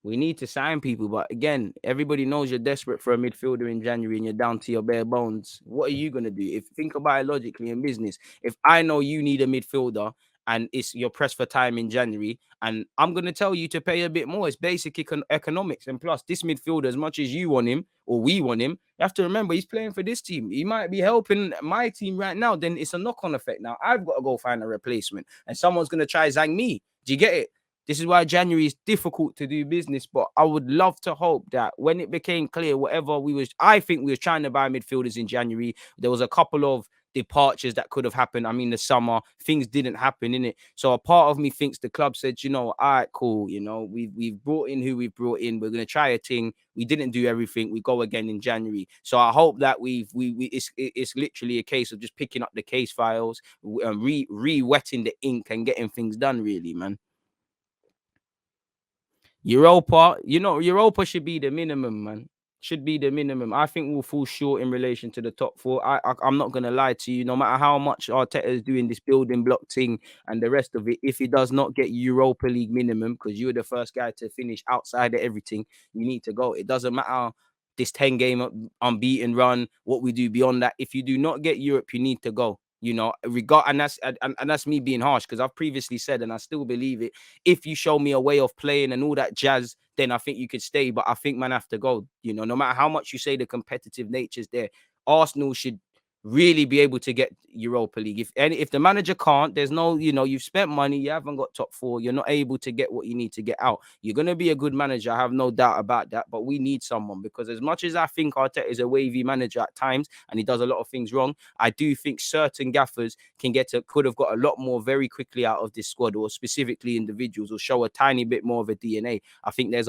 we need to sign people, but again, everybody knows you're desperate for a midfielder in January and you're down to your bare bones. What are you gonna do? If think about it logically in business, if I know you need a midfielder and you're pressed for time in January, and I'm gonna tell you to pay a bit more, it's basic economics. And plus, this midfielder, as much as you want him or we want him, you have to remember he's playing for this team. He might be helping my team right now. Then it's a knock-on effect. Now I've got to go find a replacement, and someone's gonna try zang me. Do you get it? This is why January is difficult to do business, but I would love to hope that when it became clear, I think we was trying to buy midfielders in January. There was a couple of departures that could have happened. I mean, the summer, things didn't happen, innit? So a part of me thinks the club said, you know, all right, cool. You know, we've brought in who we've brought in. We're going to try a thing. We didn't do everything. We go again in January. So I hope that it's literally a case of just picking up the case files, re-wetting the ink and getting things done, really, man. Europa should be the minimum, man. Should be the minimum. I think we'll fall short in relation to the top 4. I'm not gonna lie to you. No matter how much Arteta is doing this building block thing and the rest of it, if he does not get Europa League minimum, because you're the first guy to finish outside of everything, you need to go. It doesn't matter this 10 game unbeaten run, what we do beyond that. If you do not get Europe, you need to go. You know, and that's me being harsh because I've previously said, and I still believe it. If you show me a way of playing and all that jazz, then I think you could stay. But I think man have to go. You know, no matter how much you say the competitive nature's there, Arsenal should really be able to get Europa League. If the manager can't, there's no, you know, you've spent money, you haven't got top 4, you're not able to get what you need to get out. You're going to be a good manager, I have no doubt about that, but we need someone because as much as I think Arteta is a wavy manager at times and he does a lot of things wrong, I do think certain gaffers could have got a lot more very quickly out of this squad, or specifically individuals, or show a tiny bit more of a DNA. I think there's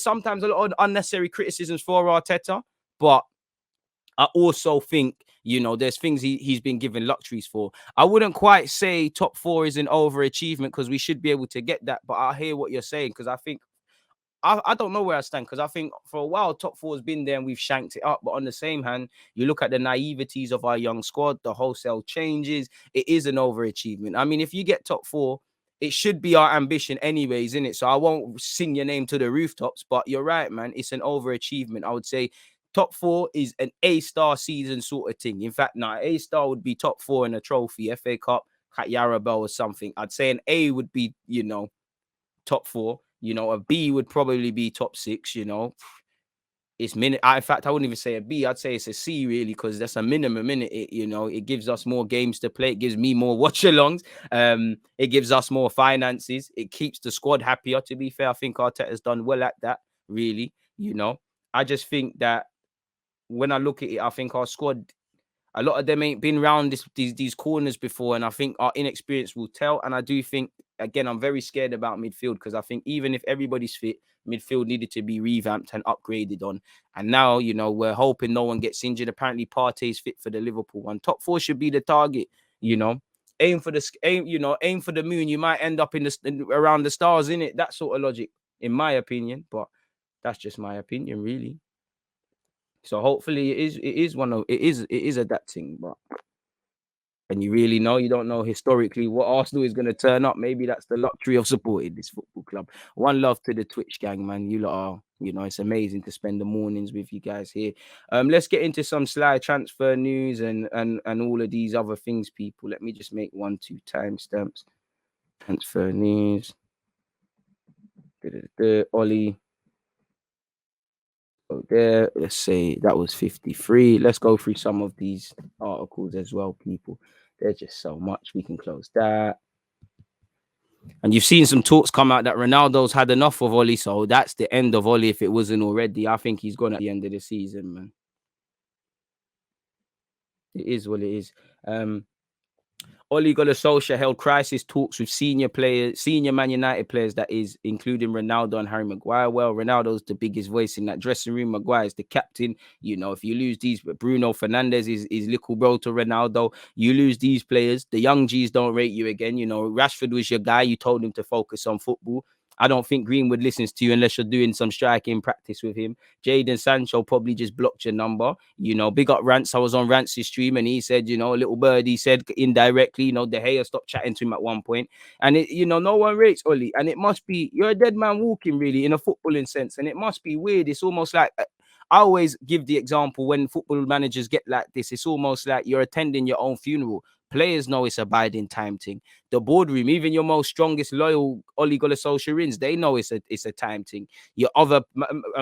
sometimes a lot of unnecessary criticisms for Arteta, but I also think, you know, there's things he's been given luxuries for. I wouldn't quite say top 4 is an overachievement because we should be able to get that. But I hear what you're saying because I think I don't know where I stand, because I think for a while top four has been there and we've shanked it up. But on the same hand, you look at the naiveties of our young squad, the wholesale changes. It is an overachievement. I mean, if you get top four, it should be our ambition anyways, isn't it? So I won't sing your name to the rooftops, but you're right, man. It's an overachievement. I would say top four is an A-star season sort of thing. In fact, no, A-star would be top four in a trophy, FA Cup, Yarabel or something. I'd say an A would be, top four. A B would probably be top six. It's minute. In fact, I wouldn't even say a B. I'd say it's a C, really, because that's a minimum in it. It gives us more games to play. It gives me more watch-alongs. It gives us more finances. It keeps the squad happier. To be fair, I think Arteta's done well at that. Really, I just think that when I look at it, I think our squad, a lot of them ain't been around these corners before, and I think our inexperience will tell. And I do think, again, I'm very scared about midfield, because I think even if everybody's fit, midfield needed to be revamped and upgraded on. And now, we're hoping no one gets injured. Apparently, Partey's fit for the Liverpool one. Top four should be the target. Aim for the moon. You might end up around the stars, in it. That sort of logic, in my opinion. But that's just my opinion, really. So hopefully it is adapting, but and you don't know historically what Arsenal is going to turn up. Maybe that's the luxury of supporting this football club. One love to the Twitch gang, man. You lot are, it's amazing to spend the mornings with you guys here. Let's get into some Sly transfer news and all of these other things, people. Let me just make 2 timestamps. Transfer news. Ollie. There, let's say that was 53. Let's go through some of these articles as well, people. There's just so much. We can close that. And you've seen some talks come out that Ronaldo's had enough of Ollie, so that's the end of Ollie if it wasn't already. I think he's gone at the end of the season, man. It is what it is. Ole Gunnar Solskjaer held crisis talks with senior Man United players, that is, including Ronaldo and Harry Maguire. Well, Ronaldo's the biggest voice in that dressing room. Maguire's the captain. If you lose these, Bruno Fernandes is little bro to Ronaldo. You lose these players, the young G's don't rate you again. Rashford was your guy. You told him to focus on football. I don't think Greenwood listens to you unless you're doing some striking practice with him. Jadon Sancho probably just blocked your number. Big up Rance. I was on Rance's stream and he said, little birdie said indirectly, De Gea stopped chatting to him at one point. And, no one rates Oli. And it must be, you're a dead man walking, really, in a footballing sense. And it must be weird. It's almost like, I always give the example when football managers get like this, it's almost like you're attending your own funeral. Players know it's a biding time thing. The boardroom, even your most strongest, loyal Ole Gunnar Solskjaerins, they know it's a time thing. Your other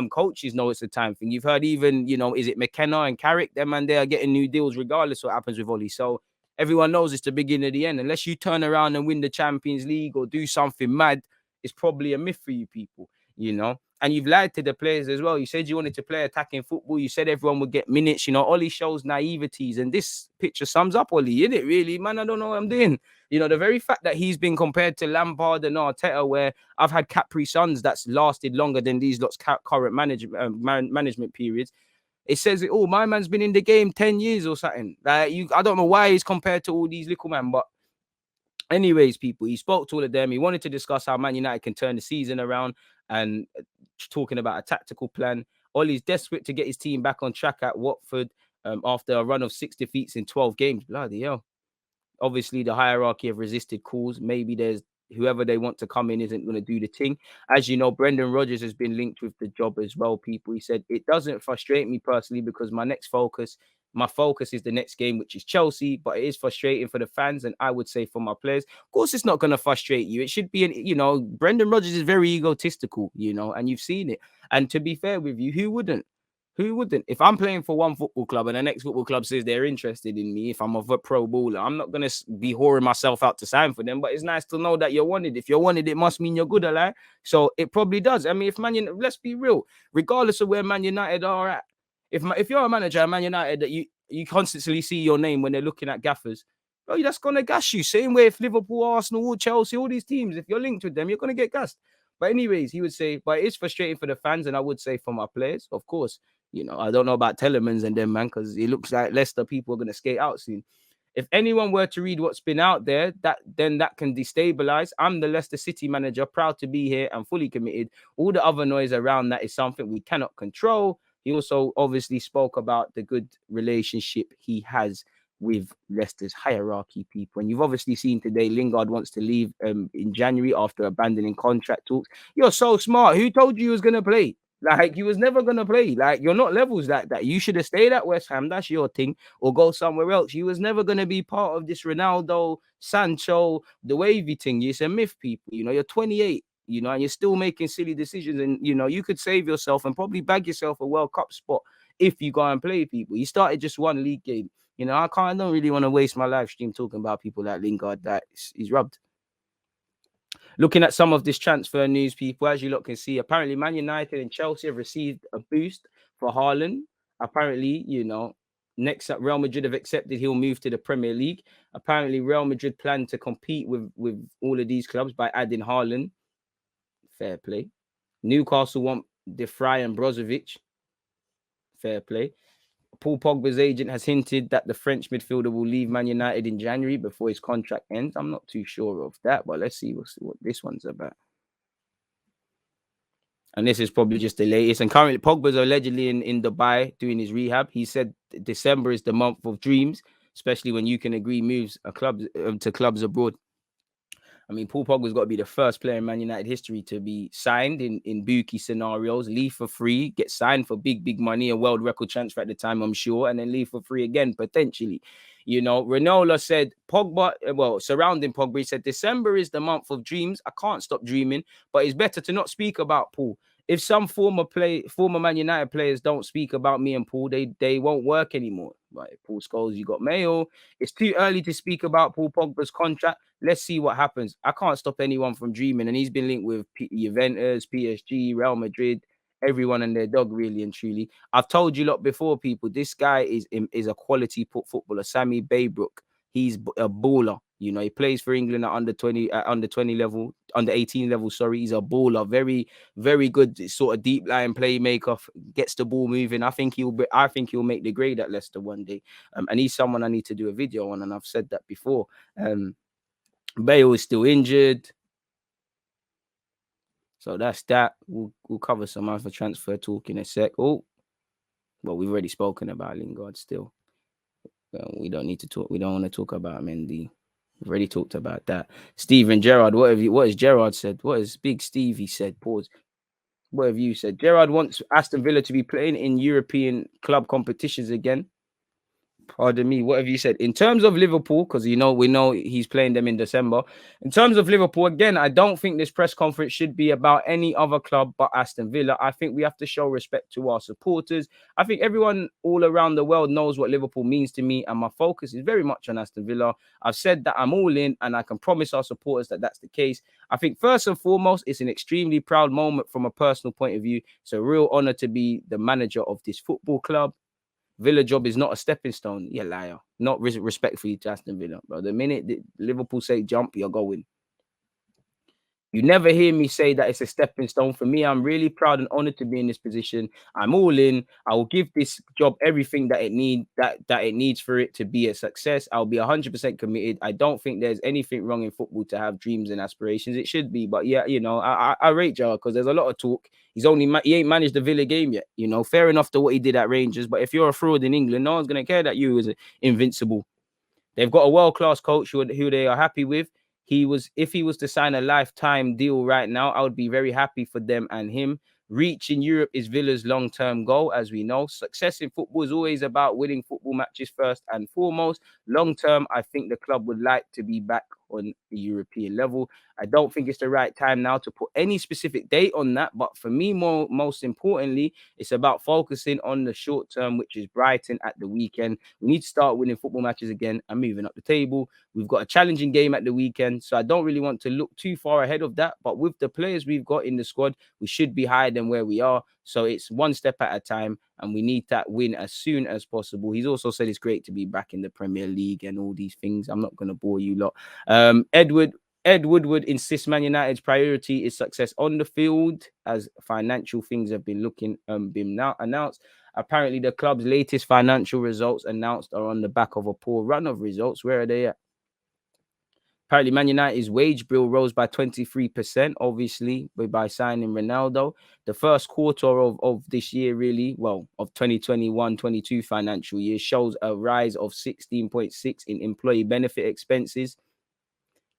coaches know it's a time thing. You've heard even, is it McKenna and Carrick? Them and they are getting new deals regardless what happens with Ole. So everyone knows it's the beginning of the end. Unless you turn around and win the Champions League or do something mad, it's probably a myth for you people, And you've lied to the players as well. You said you wanted to play attacking football. You said everyone would get minutes. Oli shows naiveties. And this picture sums up Oli, isn't it, really? Man, I don't know what I'm doing. The very fact that he's been compared to Lampard and Arteta, where I've had Capri Suns that's lasted longer than these lot's current management periods. It says it all. My man's been in the game 10 years or something. I don't know why he's compared to all these little men, but anyways, people, he spoke to all of them. He wanted to discuss how Man United can turn the season around and talking about a tactical plan. Ollie's desperate to get his team back on track at Watford after a run of 6 defeats in 12 games. Bloody hell. Obviously, the hierarchy of resisted calls. Maybe there's whoever they want to come in isn't going to do the thing. As you know, Brendan Rodgers has been linked with the job as well, people. He said, it doesn't frustrate me personally because my focus is the next game, which is Chelsea, but it is frustrating for the fans and I would say for my players. Of course, it's not going to frustrate you. It should be, Brendan Rodgers is very egotistical, and you've seen it. And to be fair with you, who wouldn't? Who wouldn't? If I'm playing for one football club and the next football club says they're interested in me, if I'm a pro baller, I'm not going to be whoring myself out to sign for them. But it's nice to know that you're wanted. If you're wanted, it must mean you're good, alive. So it probably does. I mean, if let's be real, regardless of where Man United are at, if you're a manager at Man United that you constantly see your name when they're looking at gaffers, bro, that's going to gas you. Same way if Liverpool, Arsenal, Chelsea, all these teams, if you're linked with them, you're going to get gassed. But anyways, he would say, but it's frustrating for the fans, and I would say for my players, of course. I don't know about Telemans and them, man, because it looks like Leicester people are going to skate out soon. If anyone were to read what's been out there, that can destabilize. I'm the Leicester City manager, proud to be here and fully committed. All the other noise around that is something we cannot control. He also obviously spoke about the good relationship he has with Leicester's hierarchy people. And you've obviously seen today Lingard wants to leave in January after abandoning contract talks. You're so smart. Who told you he was going to play? Like, he was never going to play. Like, you're not levels like that. You should have stayed at West Ham. That's your thing. Or go somewhere else. You was never going to be part of this Ronaldo, Sancho, the wavy thing. It's a myth, people. You know, you're 28, you know, and you're still making silly decisions. And, you know, you could save yourself and probably bag yourself a World Cup spot if you go and play people. You started just one league game. You know, I don't really want to waste my live stream talking about people like Lingard that he's rubbed. Looking at some of this transfer news, people, as you lot can see, apparently Man United and Chelsea have received a boost for Haaland. Apparently, you know, next up, Real Madrid have accepted he'll move to the Premier League. Apparently, Real Madrid plan to compete with all of these clubs by adding Haaland. Fair play. Newcastle want De Vrij and Brozovic. Fair play. Paul Pogba's agent has hinted that the French midfielder will leave Man United in January before his contract ends. I'm not too sure of that, but let's see what this one's about. And this is probably just the latest. And currently, Pogba's allegedly in Dubai doing his rehab. He said December is the month of dreams, especially when you can agree moves to clubs abroad. I mean, Paul Pogba's got to be the first player in Man United history to be signed in Buki scenarios, leave for free, get signed for big money, a world record transfer at the time, I'm sure, and then leave for free again, potentially. You know, Renola said Pogba, well, surrounding Pogba, he said December is the month of dreams. I can't stop dreaming, but it's better to not speak about Paul. If some former Man United players don't speak about me and Paul, they won't work anymore. Right, Paul Scholes, you got Mayo. It's too early to speak about Paul Pogba's contract. Let's see what happens. I can't stop anyone from dreaming, and he's been linked with Juventus, PSG, Real Madrid, everyone and their dog, really and truly. I've told you lot before, people. This guy is a quality footballer. Sammy Baybrook. He's a baller. You know, he plays for England at under 20 level, under 18 level. Sorry, he's a baller. Very, very good sort of deep line playmaker. Gets the ball moving. I think he'll make the grade at Leicester one day. And he's someone I need to do a video on, and I've said that before. Bale is still injured. So that's that. We'll cover some other transfer talk in a sec. Oh, well, we've already spoken about Lingard still. We don't need to talk. We don't want to talk about Mendy. We've already talked about that. Steven Gerrard, what has Gerrard said? What has Big Stevie said? Pause. What have you said? Gerrard wants Aston Villa to be playing in European club competitions again. Pardon me, what have you said? In terms of Liverpool, because we know he's playing them in December. In terms of Liverpool, again, I don't think this press conference should be about any other club but Aston Villa. I think we have to show respect to our supporters. I think everyone all around the world knows what Liverpool means to me, and my focus is very much on Aston Villa. I've said that I'm all in, and I can promise our supporters that that's the case. I think first and foremost, it's an extremely proud moment from a personal point of view. It's a real honor to be the manager of this football club. Villa job is not a stepping stone. You liar. Not respectfully to Aston Villa, bro. The minute Liverpool say jump, you're going. You never hear me say that it's a stepping stone. For me, I'm really proud and honored to be in this position. I'm all in. I will give this job everything that it needs for it to be a success. I'll be 100% committed. I don't think there's anything wrong in football to have dreams and aspirations. It should be, but yeah, you know, I rate Gerrard because there's a lot of talk. He ain't managed the Villa game yet. You know, fair enough to what he did at Rangers, but if you're a fraud in England, no one's gonna care that you was invincible. They've got a world-class coach who they are happy with. If he was to sign a lifetime deal right now, I would be very happy for them and him. Reaching Europe is Villa's long-term goal, as we know. Success in football is always about winning football matches first and foremost. Long-term, I think the club would like to be back on the European level. I don't think it's the right time now to put any specific date on that. But for me, most importantly, it's about focusing on the short term, which is Brighton at the weekend. We need to start winning football matches again and moving up the table. We've got a challenging game at the weekend, so I don't really want to look too far ahead of that. But with the players we've got in the squad, we should be higher than where we are. So it's one step at a time, and we need that win as soon as possible. He's also said it's great to be back in the Premier League and all these things. I'm not going to bore you lot. Ed Woodward insists Man United's priority is success on the field, as financial things have been announced. Apparently, the club's latest financial results announced are on the back of a poor run of results. Where are they at? Apparently, Man United's wage bill rose by 23%, obviously, by signing Ronaldo. The first quarter of this year, really, well, of 2021-22 financial year, shows a rise of 16.6 in employee benefit expenses.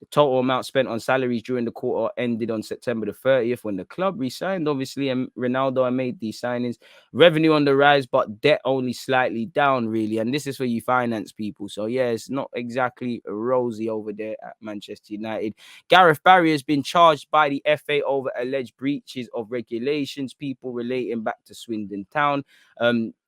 The total amount spent on salaries during the quarter ended on September the 30th when the club re-signed, obviously, and Ronaldo made these signings. Revenue on the rise, but debt only slightly down, really. And this is for you finance people. So, yeah, it's not exactly rosy over there at Manchester United. Gareth Barry has been charged by the FA over alleged breaches of regulations, people relating back to Swindon Town.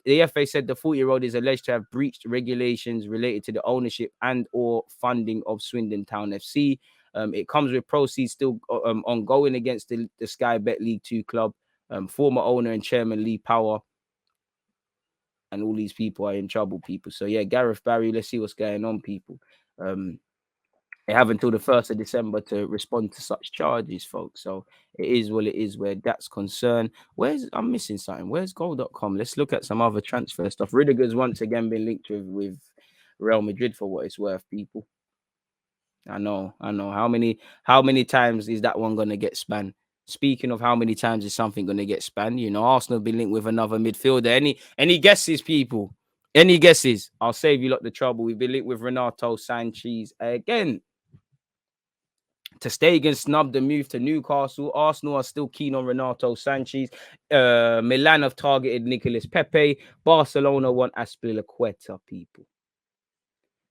The FA said the 40-year-old is alleged to have breached regulations related to the ownership and or funding of Swindon Town FC. It comes with proceeds still ongoing against the Sky Bet League 2 club. Former owner and chairman Lee Power and all these people are in trouble, people. So, yeah, Gareth Barry, let's see what's going on, people. They have until the 1st of December to respond to such charges, folks. So it is what it is where that's concerned. I'm missing something. Where's goal.com? Let's look at some other transfer stuff. Rudiger's once again been linked with Real Madrid for what it's worth, people. I know. How many times is that one gonna get spanned? Speaking of how many times is something gonna get spanned, Arsenal been linked with another midfielder. Any guesses, people? Any guesses? I'll save you lot the trouble. We've been linked with Renato Sanchez again. Ter Stegen snubbed the move to Newcastle. Arsenal are still keen on Renato Sanchez. Milan have targeted Nicolas Pepe. Barcelona want Azpilicueta, people.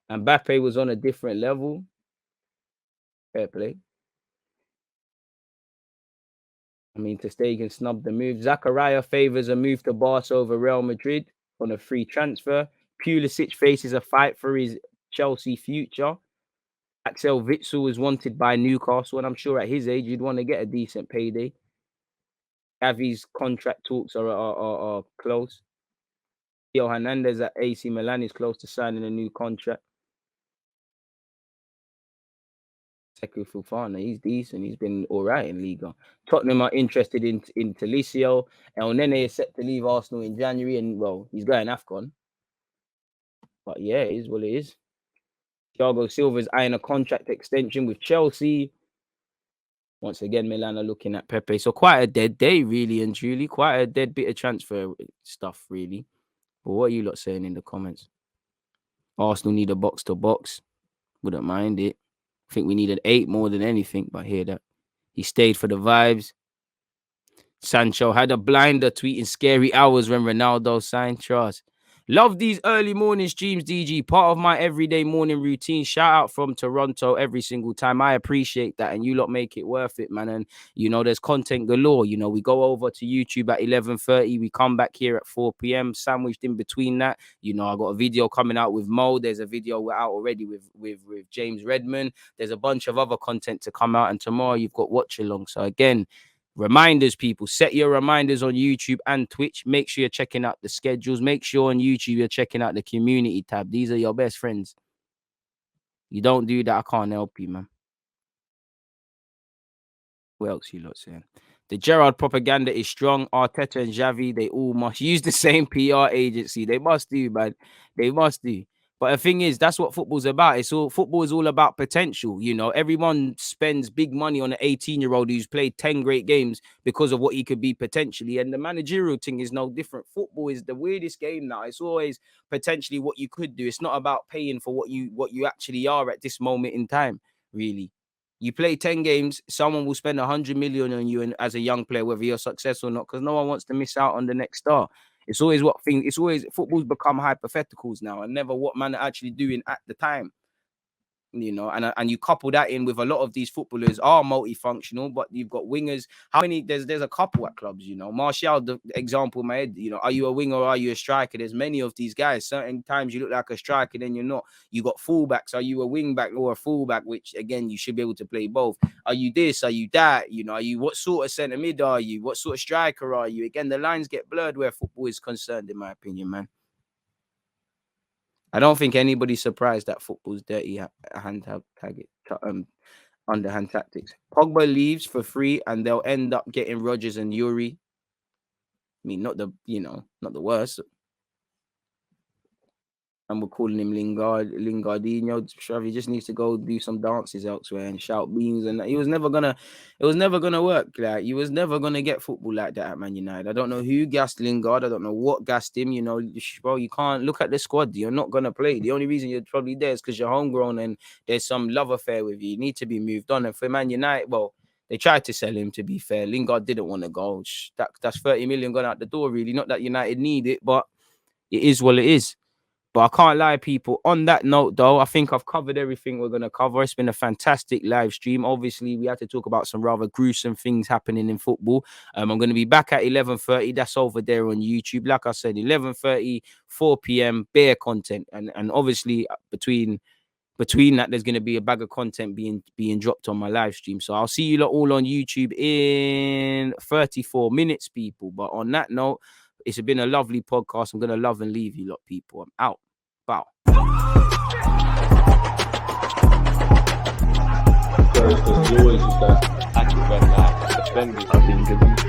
And Mbappe was on a different level. Fair play. I mean, Ter Stegen snubbed the move. Zakaria favors a move to Barca over Real Madrid on a free transfer. Pulisic faces a fight for his Chelsea future. Axel Witsel is wanted by Newcastle, and I'm sure at his age, you'd want to get a decent payday. Gavi's contract talks are close. Theo Hernandez at AC Milan is close to signing a new contract. Sekou Fofana, he's decent. He's been all right in Liga. Tottenham are interested in Talisio. El Nene is set to leave Arsenal in January, and, well, he's going AFCON. But, yeah, it is what it is. Thiago Silva's eyeing a contract extension with Chelsea. Once again, Milan are looking at Pepe. So quite a dead day, really and truly. Quite a dead bit of transfer stuff, really. But what are you lot saying in the comments? Arsenal need a box-to-box. Wouldn't mind it. I think we needed 8 more than anything, but I hear that. He stayed for the vibes. Sancho had a blinder tweeting scary hours when Ronaldo signed trust. Love these early morning streams, DG. Part of my everyday morning routine. Shout out from Toronto every single time. I appreciate that. And you lot make it worth it, man. And, there's content galore. We go over to YouTube at 11:30. We come back here at 4 p.m. Sandwiched in between that. I got a video coming out with Mo. There's a video we're out already with James Redmond. There's a bunch of other content to come out. And tomorrow you've got watch along. So again, reminders, people, set your reminders on YouTube and Twitch. Make sure you're checking out the schedules. Make sure on YouTube you're checking out the community tab. These are your best friends. You don't do that, I can't help you, man. What else you lot saying? The Gerrard propaganda is strong. Arteta and Xavi, they all must use the same PR agency. They must do, man. They must do. But the thing is, that's what football's about. Football is all about potential. Everyone spends big money on an 18-year-old who's played 10 great games because of what he could be potentially. And the managerial thing is no different. Football is the weirdest game now. It's always potentially what you could do. It's not about paying for what you actually are at this moment in time, really. You play 10 games, someone will spend 100 million on you and as a young player, whether you're successful or not, because no one wants to miss out on the next star. It's always football's become hypotheticals now and never what man are actually doing at the time. And you couple that in with a lot of these footballers are multifunctional, but you've got wingers. How many? There's a couple at clubs, Martial, the example in my head, are you a winger or are you a striker? There's many of these guys. Certain times you look like a striker, then you're not. You got fullbacks. Are you a wing back or a fullback? Which again, you should be able to play both. Are you this? Are you that? Are you what sort of centre mid are you? What sort of striker are you? Again, the lines get blurred where football is concerned, in my opinion, man. I don't think anybody's surprised that football's dirty underhand tactics. Pogba leaves for free and they'll end up getting Rodgers and Yuri. mean, not the worst. And we're calling him Lingardinho. He just needs to go do some dances elsewhere and shout beans. And it was never gonna work. Like, he was never gonna get football like that at Man United. I don't know who gassed Lingard. I don't know what gassed him. You know, bro, you can't look at the squad. You're not gonna play. The only reason you're probably there is because you're homegrown and there's some love affair with you. You need to be moved on. And for Man United, well, they tried to sell him, to be fair. Lingard didn't want to go. That's 30 million gone out the door, really. Not that United need it, but it is what it is. But I can't lie, people. On that note, though, I think I've covered everything we're going to cover. It's been a fantastic live stream. Obviously, we had to talk about some rather gruesome things happening in football. I'm going to be back at 11:30. That's over there on YouTube. Like I said, 11:30, 4 p.m., bare content. And obviously, between that, there's going to be a bag of content being dropped on my live stream. So I'll see you lot all on YouTube in 34 minutes, people. But on that note, it's been a lovely podcast. I'm going to love and leave you lot, people. I'm out. Bow. There's always just that accurate red light.